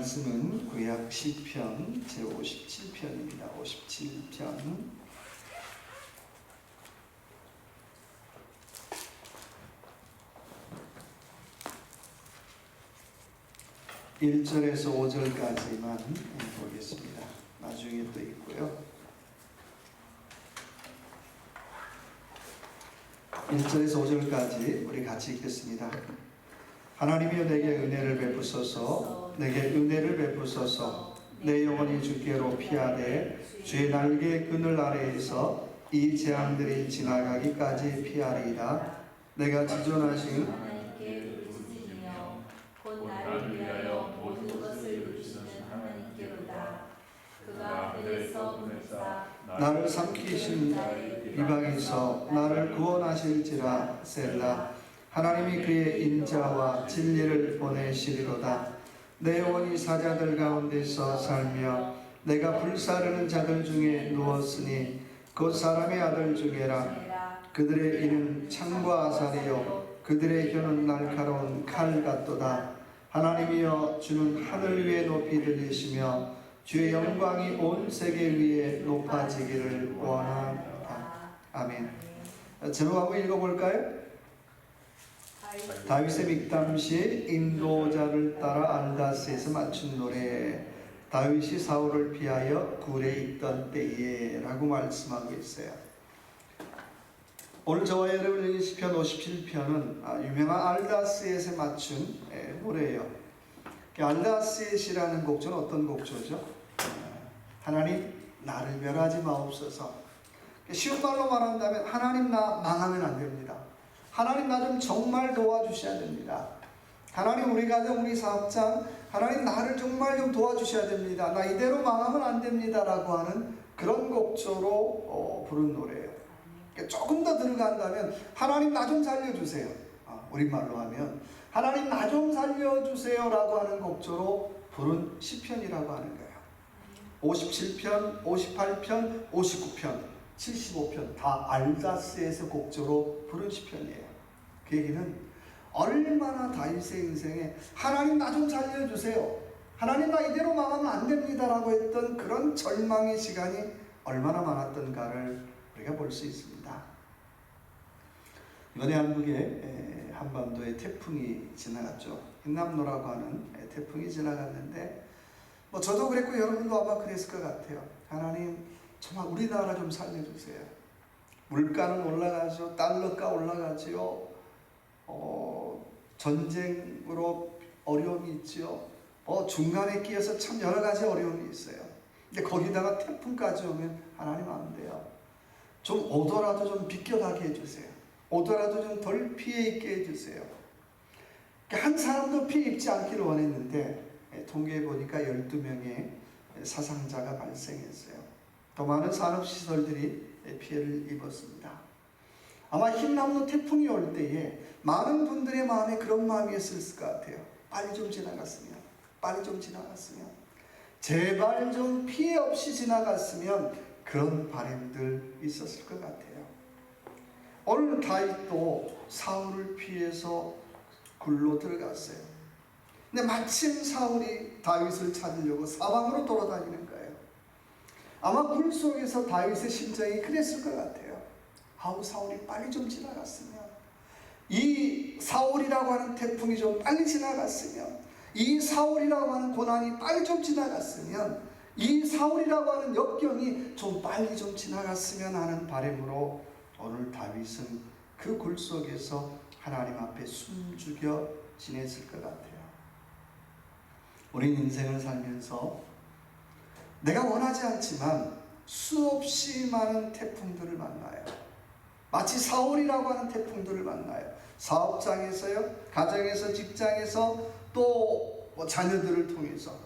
말씀은 구약 시편 제57편입니다. 57편 1절에서 5절까지만 보겠습니다. 나중에 또 있고요. 1절에서 5절까지 우리 같이 읽겠습니다. 하나님이여 내게 은혜를 베푸소서, 내게 은혜를 베푸소서. 내 영혼이 주께로 피하되 주의 날개 그늘 아래에서 이 재앙들이 지나가기까지 피하리이다. 내가 지존하신 하나님께 부르짖으며 곧 나를 위하여 모든 것을 누리시는 하나님께로다. 그가 하늘에서 보내사 나를 삼키신 비방에서 나를 구원하실지라. 셀라. 하나님이 그의 인자와 진리를 보내시리로다. 내 영혼이 사자들 가운데서 살며 내가 불사르는 자들 중에 누웠으니 곧 사람의 아들 중에라. 그들의 이는 창과 아살이요 그들의 혀는 날카로운 칼 같도다. 하나님이여 주는 하늘 위에 높이 들리시며 주의 영광이 온 세계 위에 높아지기를 원합니다. 아멘. 제목 한번 읽어볼까요? 다윗의 믹담시 인도자를 따라 알다스에서 맞춘 노래. 다윗이 사울을 피하여 굴에 있던 때에 라고 말씀하고 있어요. 오늘 저와 여러분이 읽은 시편 57편은 유명한 알다스에서 맞춘 노래예요. 알다스에시라는 곡조는 어떤 곡조죠? 하나님 나를 멸하지 마옵소서. 쉬운 말로 말한다면 하나님 나 망하면 안 됩니다. 하나님 나 좀 정말 도와주셔야 됩니다. 하나님 우리 가정 우리 사업장 하나님 나를 정말 좀 도와주셔야 됩니다. 나 이대로 망하면 안 됩니다 라고 하는 그런 곡조로 부른 노래예요. 조금 더 들어간다면 하나님 나 좀 살려주세요. 우리말로 하면 하나님 나 좀 살려주세요 라고 하는 곡조로 부른 시편이라고 하는 거예요. 57편, 58편, 59편, 75편 다 알다스에서 곡조로 부른 시편이에요. 그 얘기는 얼마나 다윗의 인생에 하나님 나 좀 살려주세요, 하나님 나 이대로 망하면 안 됩니다 라고 했던 그런 절망의 시간이 얼마나 많았던가를 우리가 볼 수 있습니다. 이번에 한국에 한반도에 태풍이 지나갔죠. 흰남노라고 하는 태풍이 지나갔는데 저도 그랬고 여러분도 아마 그랬을 것 같아요. 하나님 정말 우리나라 좀 살려주세요. 물가는 올라가죠. 달러가 올라가죠. 전쟁으로 어려움이 있죠. 중간에 끼어서 참 여러 가지 어려움이 있어요. 근데 거기다가 태풍까지 오면 하나님 안 돼요. 좀 오더라도 좀 비껴가게 해주세요. 오더라도 좀 덜 피해 있게 해주세요. 한 사람도 피해 입지 않기를 원했는데 통계해 보니까 12명의 사상자가 발생했어요. 더 많은 산업시설들이 피해를 입었습니다. 아마 흰남노 태풍이 올 때에 많은 분들의 마음에 그런 마음이 있었을 것 같아요. 빨리 좀 지나갔으면, 빨리 좀 지나갔으면, 제발 좀 피해 없이 지나갔으면, 그런 바람들 있었을 것 같아요. 오늘 다윗도 사울을 피해서 굴로 들어갔어요. 근데 마침 사울이 다윗을 찾으려고 사방으로 돌아다니는 거예요. 아마 굴 속에서 다윗의 심정이 그랬을 것 같아요. 아우 사울이 빨리 좀 지나갔으면, 이 사울이라고 하는 태풍이 좀 빨리 지나갔으면, 이 사울이라고 하는 고난이 빨리 좀 지나갔으면, 이 사울이라고 하는 역경이 좀 빨리 좀 지나갔으면 하는 바람으로 오늘 다윗은 그 굴 속에서 하나님 앞에 숨죽여 지냈을 것 같아요. 우리는 인생을 살면서 내가 원하지 않지만 수없이 많은 태풍들을 만나요. 마치 사울이라고 하는 태풍들을 만나요. 사업장에서요, 가정에서, 직장에서, 또 자녀들을 통해서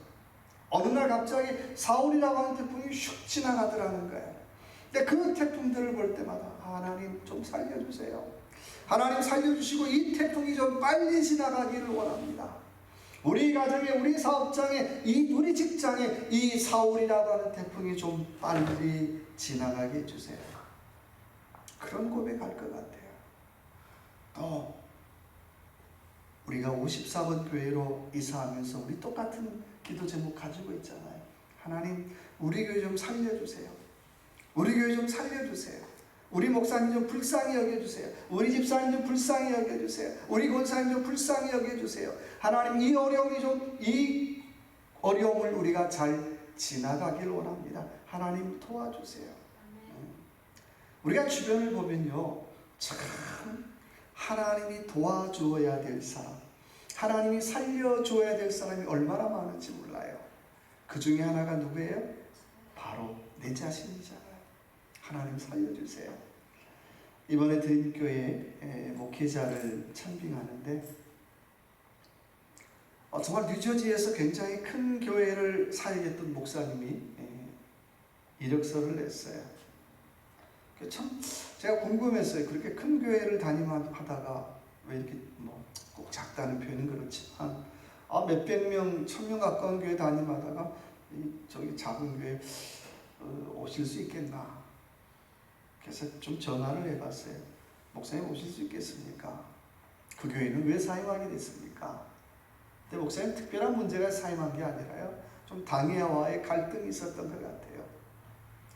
어느 날 갑자기 사울이라고 하는 태풍이 슉 지나가더라는 거예요. 근데 그 태풍들을 볼 때마다 하나님 좀 살려주세요. 하나님 살려주시고 이 태풍이 좀 빨리 지나가기를 원합니다. 우리 가정에, 우리 사업장에, 우리 직장에 이 사울이라고 하는 태풍이 좀 빨리 지나가게 해주세요. 그런 고백할 것 같아요. 또 우리가 54번 교회로 이사하면서 우리 똑같은 기도 제목 가지고 있잖아요. 하나님, 우리 교회 좀 살려주세요. 우리 교회 좀 살려주세요. 우리 목사님 좀 불쌍히 여겨주세요. 우리 집사님 좀 불쌍히 여겨주세요. 우리 권사님 좀 불쌍히 여겨주세요. 하나님, 이 어려움을 우리가 잘 지나가길 원합니다. 하나님 도와주세요. 우리가 주변을 보면요, 참 하나님이 도와주어야 될 사람, 하나님이 살려줘야 될 사람이 얼마나 많은지 몰라요. 그 중에 하나가 누구예요? 바로 내 자신이잖아요. 하나님 살려주세요. 이번에 드림교회 목회자를 참빙하는데 정말 뉴저지에서 굉장히 큰 교회를 사역했던 목사님이 이력서를 냈어요. 참 제가 궁금했어요. 그렇게 큰 교회를 다니다가 왜 이렇게 꼭 작다는 표현은 그렇지만 몇백 명, 1000명 가까운 교회 다니다가 저기 작은 교회 오실 수 있겠나? 그래서 좀 전화를 해봤어요. 목사님 오실 수 있겠습니까? 그 교회는 왜 사임하게 됐습니까? 근데 목사님 특별한 문제가 사임한 게 아니라요, 좀 당회와의 갈등이 있었던 것 같아요.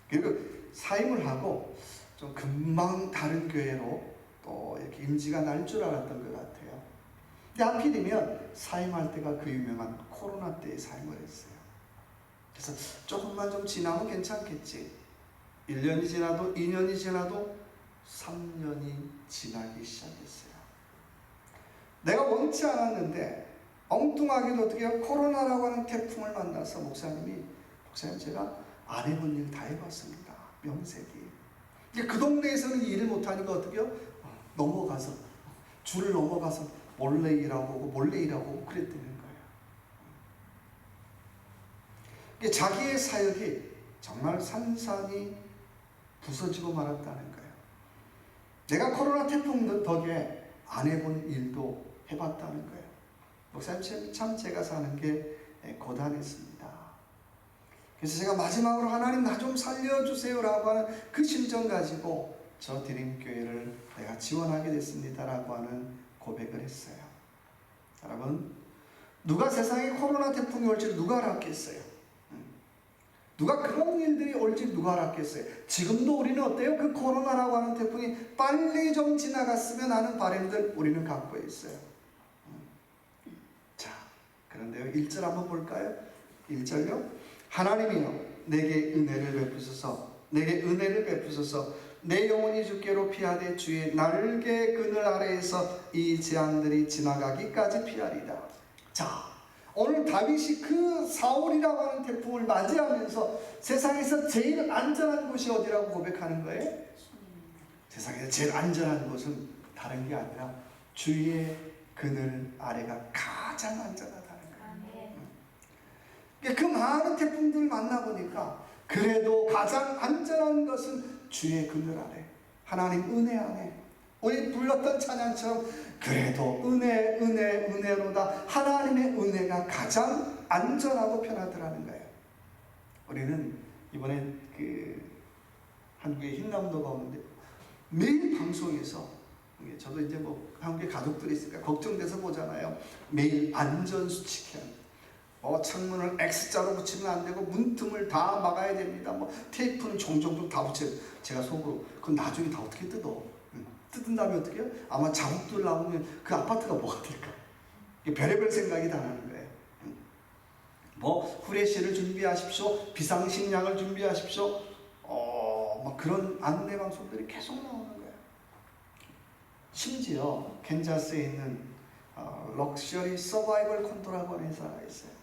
그리고 사임을 하고 좀 금방 다른 교회로 또 이렇게 임지가 날 줄 알았던 것 같아요. 근데 하필이면 사임할 때가 그 유명한 코로나 때에 사임을 했어요. 그래서 조금만 좀 지나면 괜찮겠지. 1년이 지나도 2년이 지나도 3년이 지나기 시작했어요. 내가 원치 않았는데 엉뚱하게도 어떻게 코로나라고 하는 태풍을 만나서 목사님 제가 안 해본 일 다 해봤습니다. 명색이. 그 동네에서는 일을 못하니까 어떻게 해요? 넘어가서 줄을 넘어가서 몰래 일하고 몰래 일하고 그랬다는 거예요. 자기의 사역이 정말 산산이 부서지고 말았다는 거예요. 내가 코로나 태풍 덕에 안 해본 일도 해봤다는 거예요. 목사님, 참 제가 사는 게 고단했습니다. 그래서 제가 마지막으로 하나님 나 좀 살려주세요 라고 하는 그 심정 가지고 저 드림교회를 내가 지원하게 됐습니다 라고 하는 고백을 했어요. 여러분, 누가 세상에 코로나 태풍이 올지 누가 알았겠어요? 누가 그런 일들이 올지 누가 알았겠어요? 지금도 우리는 어때요? 그 코로나라고 하는 태풍이 빨리 좀 지나갔으면 하는 바람들 우리는 갖고 있어요. 자, 그런데요, 1절 한번 볼까요? 1절요. 하나님이여 내게 은혜를 베푸소서 내 영혼이 주께로 피하되 주의 날개 그늘 아래에서 이 재앙들이 지나가기까지 피하리다. 자, 오늘 다윗이 그 사울이라고 하는 태풍을 맞이하면서 세상에서 제일 안전한 곳이 어디라고 고백하는 거예요? 세상에서 제일 안전한 곳은 다른 게 아니라 주의 그늘 아래가 가장 안전하다는 거예요. 그 많은 태풍들을 만나보니까 그래도 가장 안전한 것은 주의 그늘 아래, 하나님 은혜 안에. 우리 불렀던 찬양처럼 그래도 은혜로다. 하나님의 은혜가 가장 안전하고 편하더라는 거예요. 우리는 이번에 한국에 흰남노가 오는데 매일 방송에서, 저도 이제 한국에 가족들이 있으니까 걱정돼서 보잖아요. 매일 안전수칙현, 창문을 X자로 붙이면 안 되고 문틈을 다 막아야 됩니다. 테이프는 종종 다 붙여요. 제가 속으로 그건 나중에 다 어떻게 뜯어? 뜯은 다음에 어떻게 해요? 아마 자국들 나오면 그 아파트가 뭐가 될까? 별의별 생각이 다 나는 거예요. 후레쉬를 준비하십시오. 비상식량을 준비하십시오. 그런 안내 방송들이 계속 나오는 거예요. 심지어 캔자스에 있는 럭셔리 서바이벌 콘도라고 하는 회사가 있어요.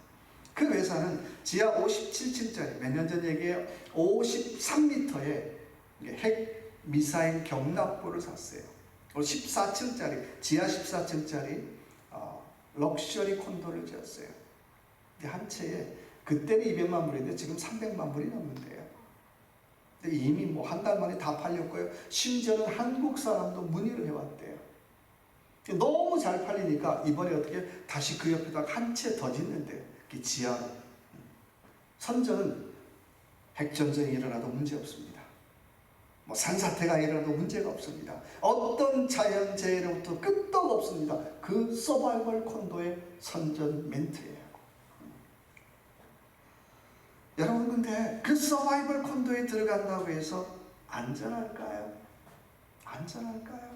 그 회사는 지하 57층짜리, 몇 년 전 얘기해요. 53m의 핵 미사일 경납고를 샀어요. 14층짜리, 지하 14층짜리 럭셔리 콘도를 지었어요. 한 채에 그때는 200만 불인데 지금 300만 불이 넘는데요. 이미 한 달 만에 다 팔렸고요. 심지어는 한국 사람도 문의를 해왔대요. 너무 잘 팔리니까 이번에 어떻게 다시 그 옆에다가 한 채 더 짓는데요. 지하로. 선전은 핵전쟁이 일어나도 문제 없습니다. 산사태가 일어나도 문제가 없습니다. 어떤 자연재해로부터 끄떡 없습니다. 그 서바이벌 콘도의 선전 멘트예요. 근데 그 서바이벌 콘도에 들어간다고 해서 안전할까요? 안전할까요?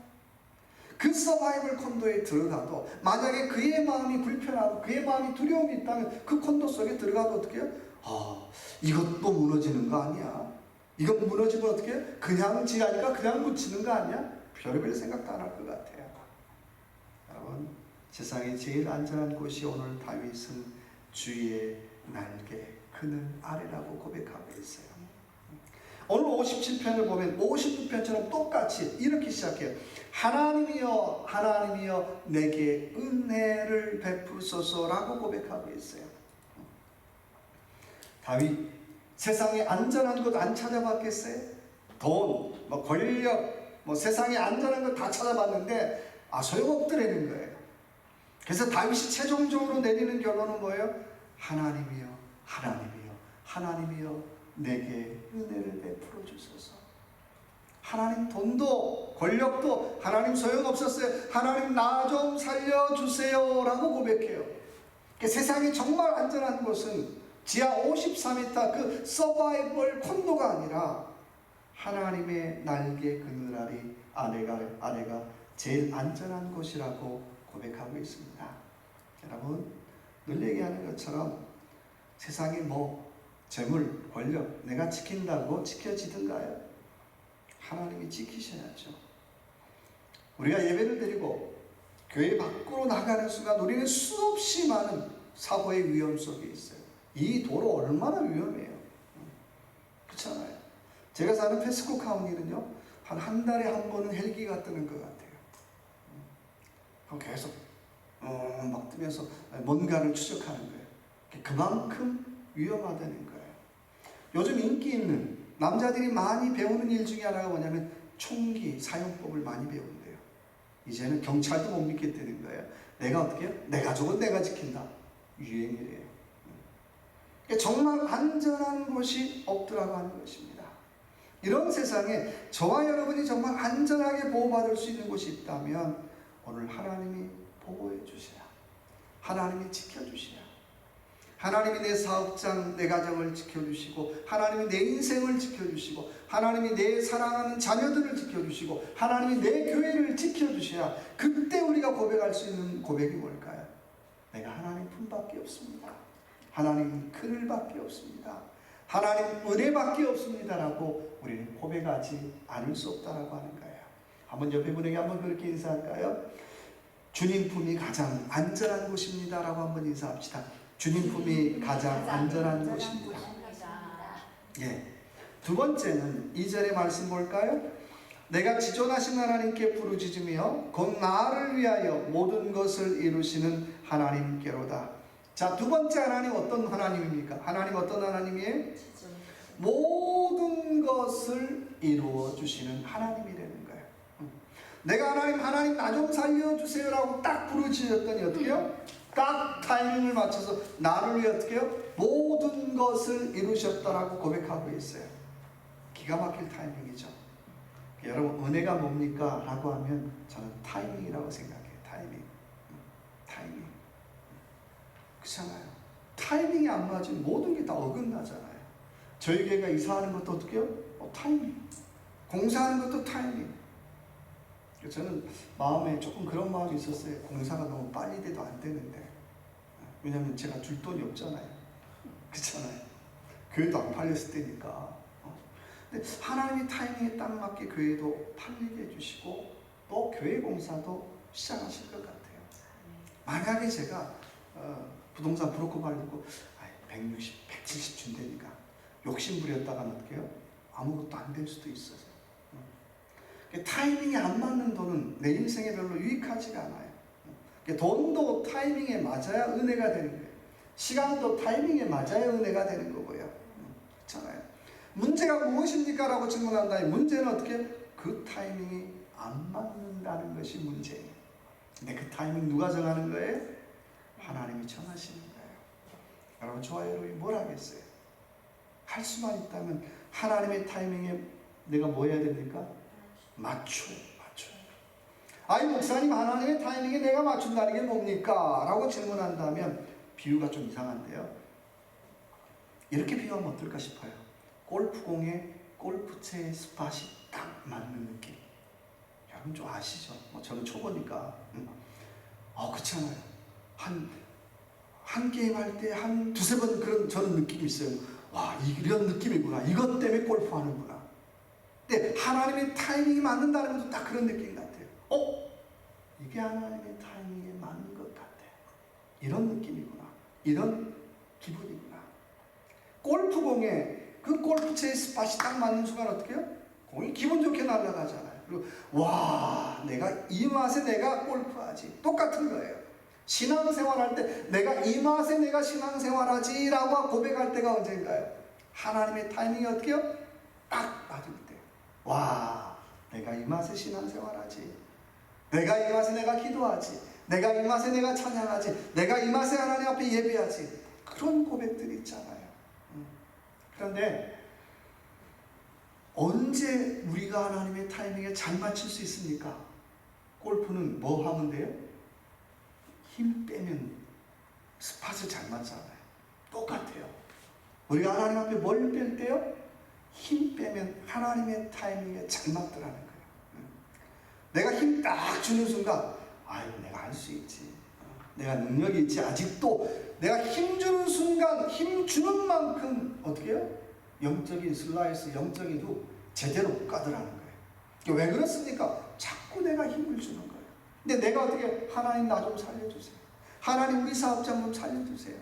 그 서바이벌 콘도에 들어가도 만약에 그의 마음이 불편하고 그의 마음이 두려움이 있다면 그 콘도 속에 들어가도 어떻게 해요? 이것도 무너지는 거 아니야? 이거 무너지면 어떻게 해요? 그냥 지하니까 그냥 묻히는 거 아니야? 별의별 생각도 안 할 것 같아요. 여러분, 세상에 제일 안전한 곳이 오늘 다윗은 주의 날개 그늘 아래라고 고백하고 있어요. 오늘 57편을 보면 59편처럼 똑같이 이렇게 시작해요. 하나님이여 하나님이여 내게 은혜를 베푸소서라고 고백하고 있어요. 다윗 세상에 안전한 곳 안 찾아봤겠어요? 돈, 권력, 세상에 안전한 것 다 찾아봤는데 소용없더라는 거예요. 그래서 다윗이 최종적으로 내리는 결론은 뭐예요? 하나님이여 하나님이여 하나님이여 내게 은혜를 베풀어 주소서. 하나님 돈도 권력도 하나님 소용없었어요. 하나님 나 좀 살려주세요 라고 고백해요. 세상이 정말 안전한 곳은 지하 54m 그 서바이벌 콘도가 아니라 하나님의 날개 그늘 아래가 제일 안전한 곳이라고 고백하고 있습니다. 여러분, 늘 얘기하는 것처럼 세상에 재물, 권력 내가 지킨다고 지켜지던가요? 하나님이 지키셔야죠. 우리가 예배를 드리고 교회 밖으로 나가는 순간 우리는 수없이 많은 사고의 위험 속에 있어요. 이 도로 얼마나 위험해요. 그렇잖아요. 제가 사는 페스코 카운티는요, 한 달에 한 번은 헬기가 뜨는 것 같아요. 계속 막 뜨면서 뭔가를 추적하는 거예요. 그만큼 위험하다는 거예요. 요즘 인기 있는 남자들이 많이 배우는 일 중에 하나가 뭐냐면 총기 사용법을 많이 배운대요. 이제는 경찰도 못 믿겠다는 거예요. 내가 어떻게 해요? 내 가족은 내가 지킨다. 유행이래요. 정말 안전한 곳이 없더라고 하는 것입니다. 이런 세상에 저와 여러분이 정말 안전하게 보호받을 수 있는 곳이 있다면 오늘 하나님이 보호해 주셔야, 하나님이 지켜주셔야, 하나님이 내 사업장, 내 가정을 지켜주시고, 하나님이 내 인생을 지켜주시고, 하나님이 내 사랑하는 자녀들을 지켜주시고, 하나님이 내 교회를 지켜주셔야 그때 우리가 고백할 수 있는 고백이 뭘까요? 내가 하나님 품밖에 없습니다. 하나님 그늘밖에 없습니다. 하나님 은혜밖에 없습니다라고 우리는 고백하지 않을 수 없다라고 하는 거예요. 한번 옆에 분에게 한번 그렇게 인사할까요? 주님 품이 가장 안전한 곳입니다라고 한번 인사합시다. 주님 품이 가장 안전한 곳입니다. 예. 두 번째는 2절의 말씀 볼까요? 내가 지존하신 하나님께 부르짖으며 곧 나를 위하여 모든 것을 이루시는 하나님께로다. 자, 두 번째 하나님 어떤 하나님입니까? 하나님 어떤 하나님이에요? 모든 것을 이루어 주시는 하나님이라는 거예요. 내가 하나님 나 좀 살려주세요라고 딱 부르짖었더니 어떻게 해요? 딱 타이밍을 맞춰서 나를 위해 어떻게 해요? 모든 것을 이루셨다라고 고백하고 있어요. 기가 막힐 타이밍이죠. 여러분, 은혜가 뭡니까? 라고 하면 저는 타이밍이라고 생각해요. 타이밍. 그렇잖아요. 타이밍이 안 맞으면 모든 게 다 어긋나잖아요. 저희 교회가 이사하는 것도 어떻게 해요? 타이밍. 공사하는 것도 타이밍. 저는 마음에 조금 그런 마음이 있었어요. 공사가 너무 빨리 돼도 안 되는데. 왜냐면 제가 줄 돈이 없잖아요. 그렇잖아요. 교회도 안 팔렸을 때니까. 근데 하나님이 타이밍에 딱 맞게 교회도 팔리게 해주시고 또 교회 공사도 시작하실 것 같아요. 만약에 제가 부동산 브로커 받고 160, 170 준다니까 욕심 부렸다가 어떻게 해요? 아무것도 안 될 수도 있어요. 타이밍이 안 맞는 돈은 내 인생에 별로 유익하지가 않아요. 돈도 타이밍에 맞아야 은혜가 되는 거예요. 시간도 타이밍에 맞아야 은혜가 되는 거고요. 그렇잖아요. 문제가 무엇입니까? 라고 질문한다면 문제는 어떻게 그 타이밍이 안 맞는다는 것이 문제예요. 근데 그 타이밍 누가 정하는 거예요? 하나님이 정하시는 거예요. 여러분, 저와 여러분이 뭘 하겠어요? 할 수만 있다면 하나님의 타이밍에 내가 뭐 해야 됩니까? 맞춰요. 아이 목사님, 하나님의 타이밍에 내가 맞춘다는 게 뭡니까? 라고 질문한다면 비유가 좀 이상한데요. 이렇게 비유하면 어떨까 싶어요. 골프공에 골프채의 스팟이 딱 맞는 느낌. 여러분 좀 아시죠? 저는 초보니까. 그렇잖아요. 한 게임 할 때 한 두세 번 그런 저는 느낌이 있어요. 와, 이런 느낌이구나. 이것 때문에 골프 하는구나. 근데 하나님의 타이밍이 맞는다는 것도 딱 그런 느낌 같아요. 이게 하나님의 타이밍에 맞는 것 같아. 이런 느낌이구나. 이런 기분이구나. 골프공에 그 골프채의 스팟이 딱 맞는 순간 어떻게 해요? 공이 기분 좋게 날아가잖아요. 그리고 와, 내가 이 맛에 내가 골프하지. 똑같은 거예요. 신앙생활 할 때 내가 이 맛에 내가 신앙생활하지 라고 고백할 때가 언제인가요? 하나님의 타이밍이 어떻게 해요? 딱 맞을 때. 와, 내가 이 맛에 신앙생활하지. 내가 이 맛에 내가 기도하지. 내가 이 맛에 내가 찬양하지. 내가 이 맛에 하나님 앞에 예배하지. 그런 고백들이 있잖아요. 그런데 언제 우리가 하나님의 타이밍에 잘 맞출 수 있습니까? 골프는 뭐 하면 돼요? 힘 빼면 스팟을 잘 맞잖아요. 똑같아요. 우리가 하나님 앞에 뭘 뺄 때요? 힘 빼면 하나님의 타이밍에 잘 맞더라는 거예요. 내가 힘 딱 주는 순간, 아유, 내가 할 수 있지. 내가 능력이 있지. 아직도 내가 힘 주는 순간, 힘 주는 만큼 어떻게 해요? 영적인 슬라이스, 영적인 후 제대로 못 가더라는 거예요. 왜 그렇습니까? 자꾸 내가 힘을 주는 거예요. 근데 내가 어떻게, 하나님 나 좀 살려주세요. 하나님 우리 사업장 좀 살려주세요.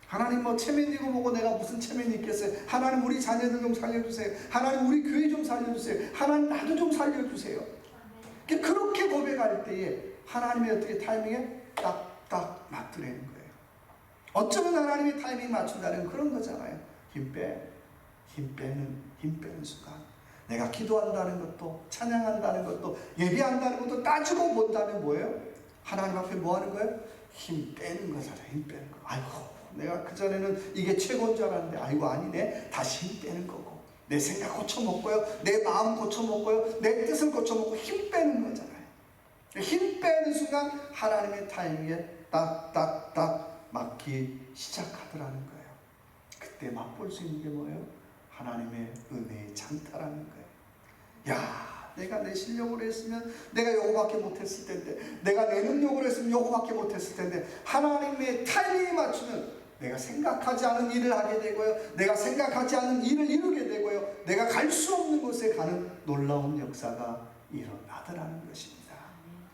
하나님 뭐 체면이고 뭐고 내가 무슨 체면이 있겠어요. 하나님 우리 자녀들 좀 살려주세요. 하나님 우리 교회 좀 살려주세요. 하나님 나도 좀 살려주세요. 그렇게 고백할 때에 하나님의 어떻게 타이밍에 딱딱 맞더라는 거예요. 어쩌면 하나님의 타이밍 맞춘다는 그런 거잖아요. 힘 빼는 순간 내가 기도한다는 것도 찬양한다는 것도 예배한다는 것도 따지고 본다면 뭐예요? 하나님 앞에 뭐 하는 거예요? 힘 빼는 거잖아요. 힘 빼는 거. 아이고, 내가 그전에는 이게 최고인 줄 알았는데 아이고 아니네. 다시 힘 빼는 거고, 내 생각 고쳐먹고요, 내 마음 고쳐먹고요, 내 뜻을 고쳐먹고 힘 빼는 거잖아요. 힘 빼는 순간 하나님의 타이밍에 딱딱딱 맞기 시작하더라는 거예요. 그때 맛볼 수 있는 게 뭐예요? 하나님의 은혜의 장타라는 거예요. 야, 내가 내 실력으로 했으면 내가 요거밖에 못했을 텐데, 내가 내 능력으로 했으면 요거밖에 못했을 텐데, 하나님의 타이밍에 맞추면 내가 생각하지 않은 일을 하게 되고요, 내가 생각하지 않은 일을 이루게 되고요, 내가 갈 수 없는 곳에 가는 놀라운 역사가 일어나더라는 것입니다.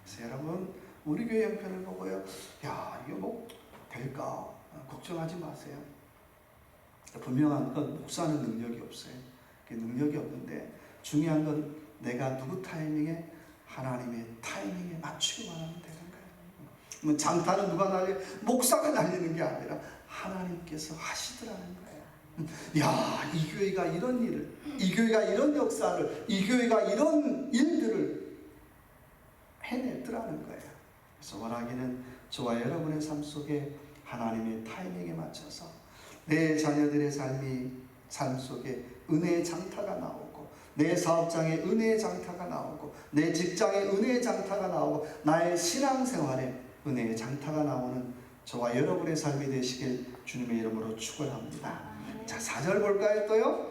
그래서 여러분, 우리 교회 형편을 보고요, 야, 이거 뭐 될까? 걱정하지 마세요. 분명한 건 목사는 능력이 없어요. 능력이 없는데 중요한 건 내가 누구 타이밍에, 하나님의 타이밍에 맞추기만 하면 되는 거예요. 장타는 누가 날려? 목사가 날리는 게 아니라 하나님께서 하시더라는 거예요. 야, 이 교회가 이런 일을, 이 교회가 이런 역사를, 이 교회가 이런 일들을 해냈더라는 거예요. 그래서 원하기는 저와 여러분의 삶 속에 하나님의 타이밍에 맞춰서 내 자녀들의 삶 속에 은혜의 장타가 나오고, 내 사업장에 은혜의 장타가 나오고, 내 직장에 은혜의 장타가 나오고, 나의 신앙생활에 은혜의 장타가 나오는 저와 여러분의 삶이 되시길 주님의 이름으로 축원합니다. 자, 4절 볼까요? 또요.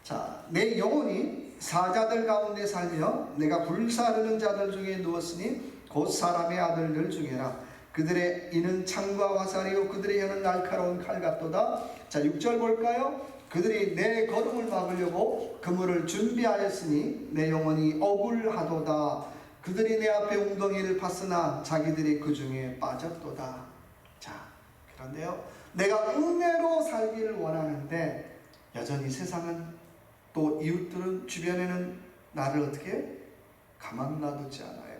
자, 내 영혼이 사자들 가운데 살며 내가 불사르는 자들 중에 누웠으니 곧 사람의 아들들 중에라. 그들의 이는 창과 화살이요 그들의 혀는 날카로운 칼 같도다. 자, 6절 볼까요? 그들이 내 걸음을 막으려고 그물을 준비하였으니 내 영혼이 억울하도다. 그들이 내 앞에 웅덩이를 팠으나 자기들이 그 중에 빠졌도다. 자, 그런데요, 내가 은혜로 살기를 원하는데 여전히 세상은, 또 이웃들은, 주변에는 나를 어떻게 가만 놔두지 않아요.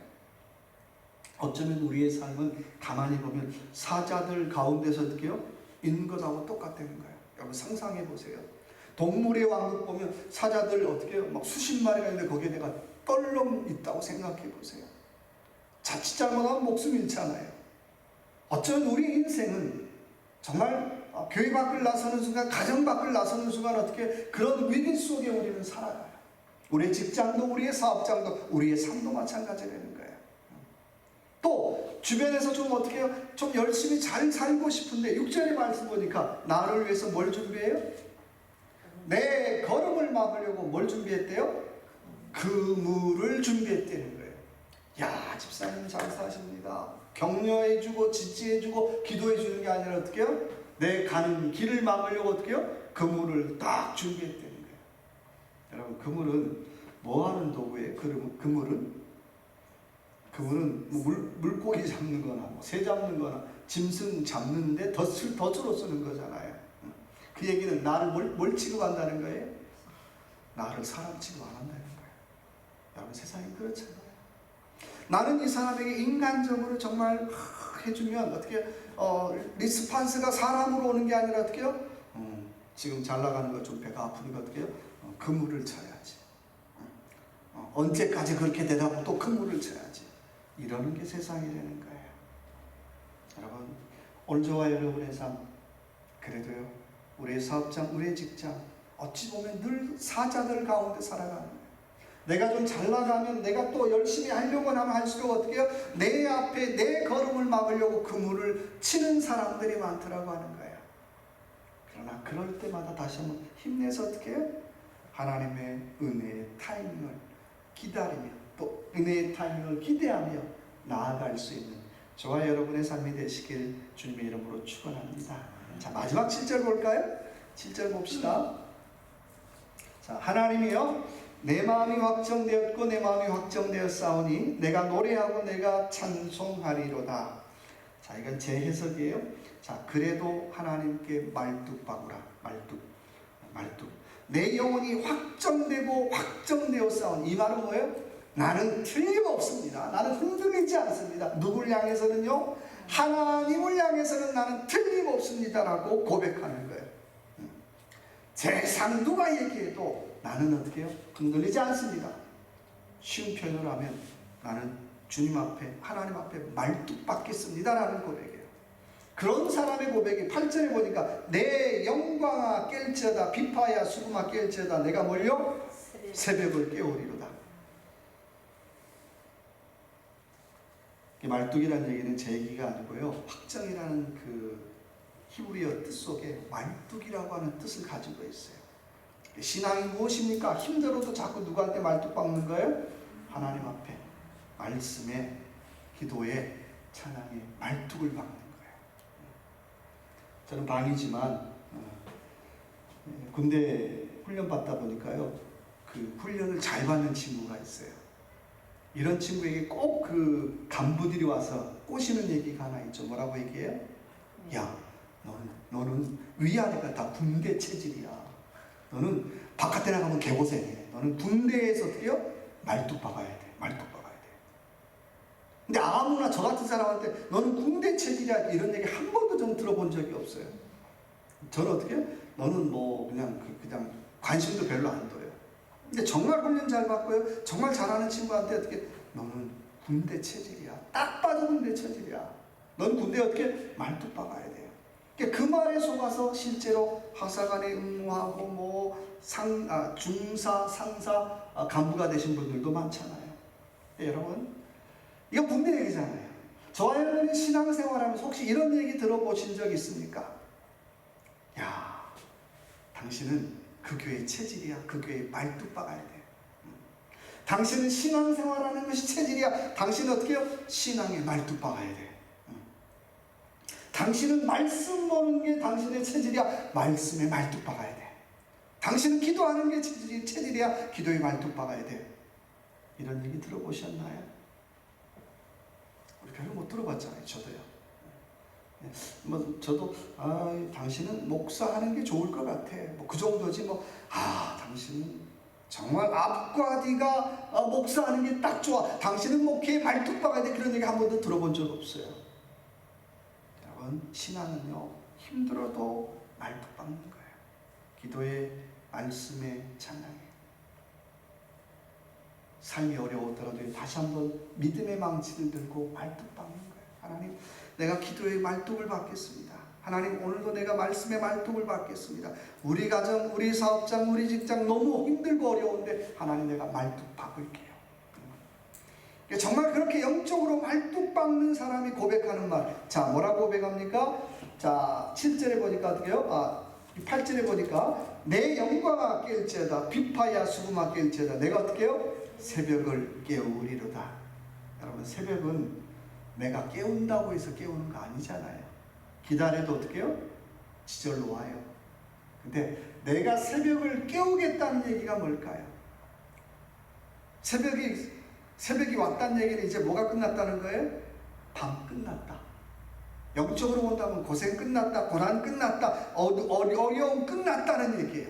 어쩌면 우리의 삶은 가만히 보면 사자들 가운데서 어떻게요? 있는 것하고 똑같다는 거예요. 여러분 상상해 보세요. 동물의 왕국 보면 사자들 어떻게 해요? 막 수십 마리가 있는데 거기에 내가 떨렁 있다고 생각해 보세요. 자칫 잘못하면 목숨 잃잖아요. 어쩌면 우리 인생은 정말 교회 밖을 나서는 순간, 가정 밖을 나서는 순간 어떻게 그런 위기 속에 우리는 살아가요. 우리의 직장도, 우리의 사업장도, 우리의 삶도 마찬가지라는 거예요. 또 주변에서 좀 어떻게 해요? 좀 열심히 잘 살고 싶은데 6절의 말씀 보니까 나를 위해서 뭘 준비해요? 내 걸음을 막으려고 뭘 준비했대요? 그물을 준비했다는 거예요. 야, 집사님 잘 사십니다. 격려해주고 지지해주고 기도해주는 게 아니라 어떻게 해요? 내 가는 길을 막으려고 어떻게 해요? 그물을 딱 준비했다는 거예요. 여러분, 그물은 뭐하는 도구예요? 그물은 물고기 잡는 거나 새 잡는 거나 짐승 잡는데 덫으로 쓰는 거잖아요. 그 얘기는 나를 뭘 취급한다는 거예요? 나를 사람 취급 안 한다는 거예요. 여러분, 세상이 그렇잖아요. 나는 이 사람에게 인간적으로 정말 해주면 어떻게 리스판스가 사람으로 오는 게 아니라 어떻게 해요? 지금 잘 나가는 거 좀 배가 아프니까 어떻게 해요? 그물을 쳐야지. 언제까지 그렇게 되다가 또 그물을 쳐야지. 이러는 게 세상이라는 거예요. 여러분, 오늘 저와 여러분의 삶, 그래도요, 우리의 사업장, 우리의 직장, 어찌 보면 늘 사자들 가운데 살아가는 거예요. 내가 좀 잘 나가면 내가 또 열심히 하려고 하면 할수록 어떻게 해요? 내 앞에 내 걸음을 막으려고 그물을 치는 사람들이 많더라고 하는 거예요. 그러나 그럴 때마다 다시 한번 힘내서 어떻게 해요? 하나님의 은혜의 타이밍을 기다리며 또 은혜의 타이밍을 기대하며 나아갈 수 있는 저와 여러분의 삶이 되시길 주님의 이름으로 축원합니다. 자, 마지막 7절 볼까요? 7절 봅시다. 자, 하나님이여 내 마음이 확정되었고 내 마음이 확정되었사오니 내가 노래하고 내가 찬송하리로다. 자, 이건 제 해석이에요. 자, 그래도 하나님께 말뚝 박으라. 말뚝. 내 영혼이 확정되고 확정되었사오니, 이 말은 뭐예요? 나는 틀림없습니다. 나는 흔들리지 않습니다. 누굴 향해서는요? 하나님을 향해서는 나는 틀림없습니다라고 고백하는 거예요. 세상 누가 얘기해도 나는 어떻게 해요? 흔들리지 않습니다. 쉬운 표현으로 하면 나는 주님 앞에, 하나님 앞에 말뚝 박겠습니다라는 고백이에요. 그런 사람의 고백이 8절에 보니까 내 영광아 깰지어다 비파야 수금아 깰지어다 내가 뭘요? 새벽을 깨우리로다. 이 말뚝이라는 얘기는 제 얘기가 아니고요, 확정이라는 그 히브리어 뜻 속에 말뚝이라고 하는 뜻을 가지고 있어요. 신앙이 무엇입니까? 힘들어도 자꾸 누구한테 말뚝 박는 거예요? 하나님 앞에, 말씀에, 기도에, 찬양에 말뚝을 박는 거예요. 저는 방이지만 군대 훈련 받다 보니까요, 그 훈련을 잘 받는 친구가 있어요. 이런 친구에게 꼭 그 간부들이 와서 꼬시는 얘기가 하나 있죠. 뭐라고 얘기해요? 야, 너는 위아래가 다 군대 체질이야. 너는 바깥에 나가면 개고생해. 너는 군대에서 어떻게 해요? 말뚝 박아야 돼. 근데 아무나 저 같은 사람한테 너는 군대 체질이야 이런 얘기 한 번도 저는 들어본 적이 없어요. 저는 어떻게 해요? 너는 뭐 그냥 관심도 별로 안 둬요. 근데 정말 훈련 잘 받고요, 정말 잘하는 친구한테 어떻게, 너는 군대 체질이야. 딱 봐도 군대 체질이야. 넌 군대에 어떻게 말뚝 박아야 돼요. 그 말에 속아서 실제로 하사관에 응모하고 중사, 상사, 간부가 되신 분들도 많잖아요. 여러분, 이거 군대 얘기잖아요. 저와 여러분이 신앙생활하면서 혹시 이런 얘기 들어보신 적 있습니까? 야, 당신은 그 교회의 체질이야. 그 교회에 말뚝 박아야 돼. 당신은 신앙생활하는 것이 체질이야. 당신은 어떻게 해요? 신앙에 말뚝 박아야 돼. 당신은 말씀 보는 게 당신의 체질이야. 말씀에 말뚝 박아야 돼. 당신은 기도하는 게 체질이야. 기도에 말뚝 박아야 돼. 이런 얘기 들어보셨나요? 우리 별로 못 들어봤잖아요. 저도요. 저도 당신은 목사하는 게 좋을 것 같아. 그 정도지 당신은 정말 앞과 뒤가 목사하는 게 딱 좋아. 당신은 목회에 말뚝 박아야 돼. 그런 얘기 한 번도 들어본 적 없어요. 여러분, 신앙은요, 힘들어도 말뚝 박는 거예요. 기도에, 말씀에, 찬양에. 삶이 어려웠더라도 다시 한번 믿음의 망치를 들고 말뚝 박는 거예요. 하나님, 내가 기도에 말뚝을 박겠습니다. 하나님, 오늘도 내가 말씀에 말뚝을 박겠습니다. 우리 가정, 우리 사업장, 우리 직장 너무 힘들고 어려운데 하나님, 내가 말뚝 박을게요. 정말 그렇게 영적으로 말뚝박는 사람이 고백하는 말. 자, 뭐라고 고백합니까? 자, 7절에 보니까 어떻게요? 8절에 보니까 내 영광아 깰지어다 비파야 수금아 깰지어다 내가 어떻게 해요? 새벽을 깨우리로다. 여러분, 새벽은 내가 깨운다고 해서 깨우는 거 아니잖아요. 기다려도 어떻게 해요? 지절로 와요. 근데 내가 새벽을 깨우겠다는 얘기가 뭘까요? 새벽이 왔다는 얘기는 이제 뭐가 끝났다는 거예요? 밤 끝났다. 영적으로 본다면 고생 끝났다, 고난 끝났다, 어려움 끝났다는 얘기예요.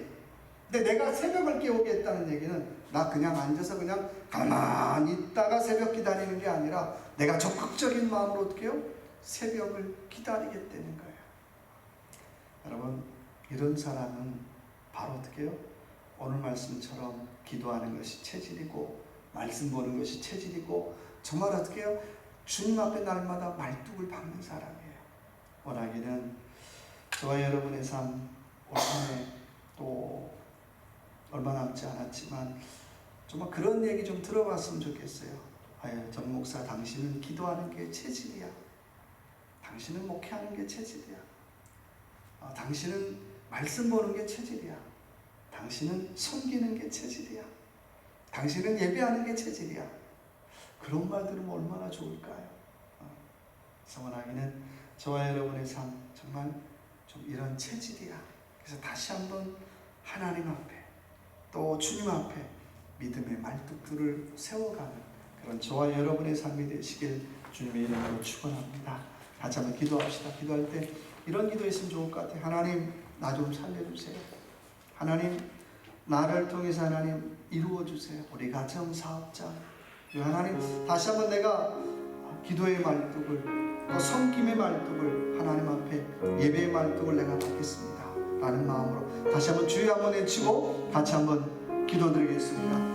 근데 내가 새벽을 깨우겠다는 얘기는 나 그냥 앉아서 그냥 가만히 있다가 새벽 기다리는 게 아니라 내가 적극적인 마음으로 어떻게 해요? 새벽을 기다리겠다는 거예요. 여러분, 이런 사람은 바로 어떻게 해요? 오늘 말씀처럼 기도하는 것이 체질이고 말씀 보는 것이 체질이고 정말 어떻게 해요? 주님 앞에 날마다 말뚝을 박는 사람이에요. 원하기는 저와 여러분의 삶 올 한해 또 얼마 남지 않았지만 정말 그런 얘기 좀 들어봤으면 좋겠어요. 아유, 정 목사, 당신은 기도하는 게 체질이야. 당신은 목회하는 게 체질이야. 당신은 말씀 보는 게 체질이야. 당신은 섬기는 게 체질이야. 당신은 예배하는 게 체질이야. 그런 말 들으면 얼마나 좋을까요? 성원하기는 저와 여러분의 삶 정말 좀 이런 체질이야. 그래서 다시 한번 하나님 앞에 또 주님 앞에 믿음의 말뚝들을 세워가는 그런 저와 여러분의 삶이 되시길 주님의 이름으로 축원합니다. 같이 한번 기도합시다. 기도할 때 이런 기도했으면 좋을 것 같아요. 하나님, 나 좀 살려주세요. 하나님, 나를 통해서 하나님 이루어주세요. 우리 가정 사업자 하나님, 다시 한번 내가 기도의 말뚝을 또 섬김의 말뚝을 하나님 앞에 예배의 말뚝을 내가 받겠습니다 라는 마음으로 다시 한번 주여 한번 외치고 같이 한번 기도드리겠습니다.